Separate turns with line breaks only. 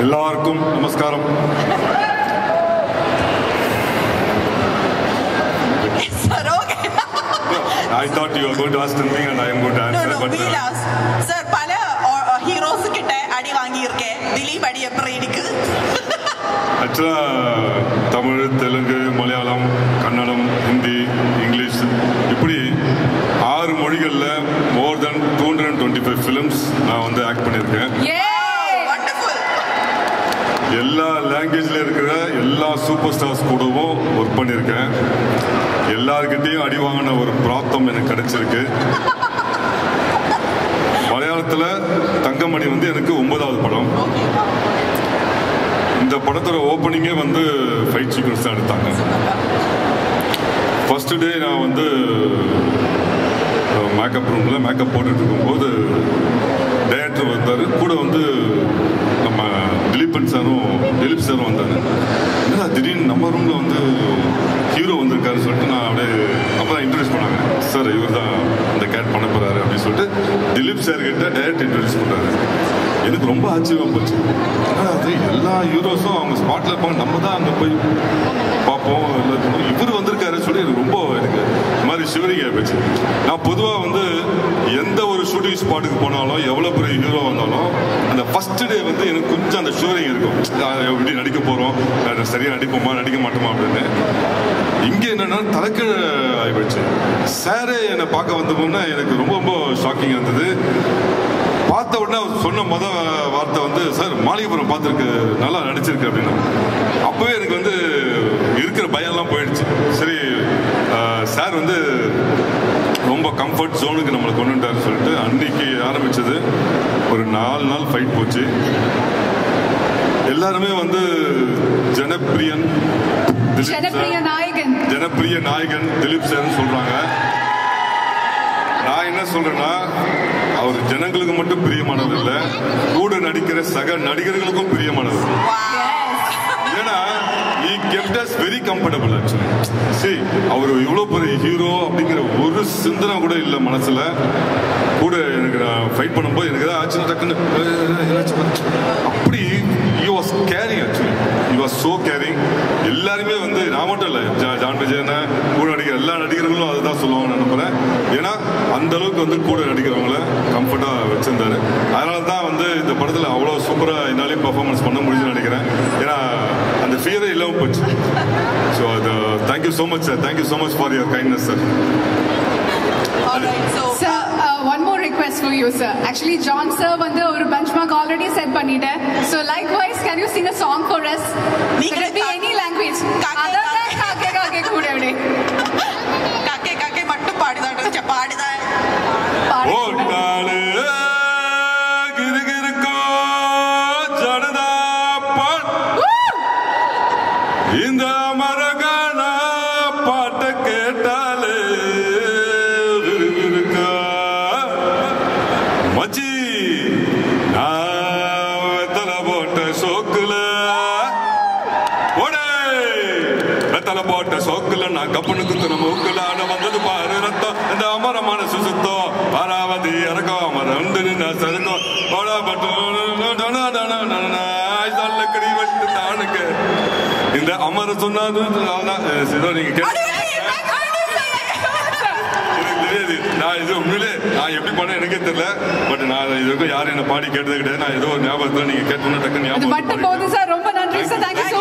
எல்லாருக்கும் நமஸ்காரம். I thought you were going to ask something and I am going to answer.
No, we'll ask. Sir, പല heroes കിட்ட അടി വാങ്ങിയിരിക്കേ. ദിലീപ് അടി എപ്പോ ഇരിക്കു?
Actually, Tamil, Telugu, Malayalam, Kannadam, Hindi, English, இப்படி 6 மொழிகள்ல more than 225 films நான் வந்து ஆக்ட் பண்ணியிருக்கேன். எல்லா லாங்குவேஜ்ல இருக்கிற எல்லா சூப்பர் ஸ்டார்ஸ் கூடவும் ஒர்க் பண்ணியிருக்கேன். எல்லார்கிட்டையும் அடி வாங்கின ஒரு பிராப்தம் எனக்கு கிடைச்சிருக்கு. மலையாளத்தில் தங்கமணி வந்து எனக்கு 9வது படம். இந்த படத்தோட ஓப்பனிங்கே வந்து ஃபைட் சீக்வன்ஸ் தான் எடுத்தாங்க. ஃபர்ஸ்ட் டே நான் வந்து மேக்கப் ரூமில் மேக்கப் போட்டுட்டு இருக்கும்போது டைரக்டர் வந்தார். கூட வந்து நம்ம திலீப் சாரும் வந்தார். ஏன்னா திடீர்னு நம்ம ரூமில் வந்து ஹீரோ வந்திருக்காரு சொல்லிட்டு நான் அப்படியே அப்போ தான் இன்ட்ரடியூஸ் பண்ணாங்க. சார் இவர் தான் இந்த கேட் பண்ண போகிறாரு அப்படின்னு சொல்லிட்டு திலீப் சார் கிட்ட டைரக்ட் இன்ட்ரடியூஸ் பண்ணுறாரு. எனக்கு ரொம்ப ஆச்சரியமாக போச்சு. அது எல்லா ஹீரோஸும் அவங்க ஸ்பாட்டில் இருப்பாங்க, நம்ம தான் அங்கே போய் பார்ப்போம். இவர் வந்திருக்காரு சொல்லி ரொம்ப எனக்கு இந்த மாதிரி ஷிவரிங் ஆகிப்போச்சு. நான் பொதுவாக வந்து எந்த ஒரு ஷூட்டிங் ஸ்பாட்டுக்கு போனாலும் எவ்வளோ பெரிய ஹீரோ வந்தாலும் அந்த ஃபர்ஸ்ட் டே வந்து எனக்கு கொஞ்சம் அந்த ஷிவரிங் இருக்கும். எப்படி நடிக்க போகிறோம், சரியாக நடிப்போமா நடிக்க மாட்டோமா அப்படின்னு. இங்கே என்னன்னா தலைக்கீழ ஆகிப்போச்சு. சாரே என்னை பார்க்க வந்தோம்னா எனக்கு ரொம்ப ரொம்ப ஷாக்கிங்காக இருந்தது. பார்த்த உடனே அவர் சொன்ன வார்த்தை வந்து, சார் மாளிகைபுரம் பார்த்துருக்கு, நல்லா நடிச்சிருக்கு அப்படின்னா. அப்போவே எனக்கு வந்து இருக்கிற பயம்லாம் போயிடுச்சு. சரி, சார் வந்து ரொம்ப கம்ஃபர்ட் ஜோனுக்கு நம்மளை கொண்டு வந்துட்டாரு சொல்லிட்டு அன்னைக்கு ஆரம்பிச்சது. ஒரு 4 நாள் ஃபைட் போச்சு. எல்லாருமே வந்து ஜனப்பிரிய நாயகன் திலீப் சார்னு சொல்றாங்க. நான் என்ன சொல்றேன்னா, அவர் ஜனங்களுக்கு மட்டும் பிரியமானவர் இல்ல, கூட நடிக்கிற சக நடிகர்களுக்கும் பிரியமானவர். ஏன்னா he kept us very comfortable actually. See, அவர் இவ்வளவு பெரிய ஹீரோ அப்படிங்கிற ஒரு சிந்தனை கூட இல்ல மனசுல. கூட எனக்கு நான் ஃபைட் பண்ணும்போது எனக்கு ஏதாவது ஆச்சுன்னா டக்குன்னு அப்படி he was caring actually. He was so caring. எல்லாருமே வந்து நான் மட்டும் இல்லை, ஜான் விஜயன் கூட நடிக்கிற எல்லா நடிகர்களும் அதுதான் சொல்லுவாங்க நினைக்கிறேன். ஏன்னா அந்த அளவுக்கு வந்து கூட நடிக்கிறவங்கள கம்ஃபர்டா வச்சிருந்தாரு. அதனால தான் வந்து இந்த படத்தில் அவ்வளோ சூப்பரா என்னாலையும் பெர்ஃபார்மன்ஸ் பண்ண முடியும்னு நினைக்கிறேன். ஏன்னா அந்த ஃபியரே இல்லாமல் போச்சு. ஸோ அது thank you so much sir. Thank you so much for your kindness sir.
Sir, one more request for you, sir. Actually, John sir வந்து ஒரு benchmark already set பண்ணிட்டேன். So likewise, can you sing a song for us? Can it be any language? Other than காக்கே கூட விடு.
காக்கே மட்டும் பாடிதான் பாடிதான்.
ஓட்டாளே கிருகிருக்கோ ஜடதா பாட் இந்த மரகான பாட்ட கேட்டாலே விருவிருக்கா மச்சி நான் தலை போட்ட சோக்குல ஓடே தலை போட்ட சோக்குல நான் கப்பனு குத்துன மூக்குல ஆன வந்தது பாரு ரத்தம் இந்த அமரமான சுசுத்தம் பாராவதி இறக்கம் ரெண்டு நின்று சருக்கம் ஓடாப்பட்டு கடி வெட்டு தானுக்கு இந்த அமர சொன்னாது நீங்க கேட்டு தெரியாது. நான் இது உண்மையிலே நான் எப்படி பண்ண எனக்கே தெரியல. பட் நான் இதுக்கும் யாரும் என்ன பாடி கேட்டது கிடையாது. நான் ஏதோ ஒரு ஞாபகத்துல நீங்க கேட்டோன்னு டக்குன்னு ஞாபகம்.
ரொம்ப நன்றி சார். தேங்க்யூ.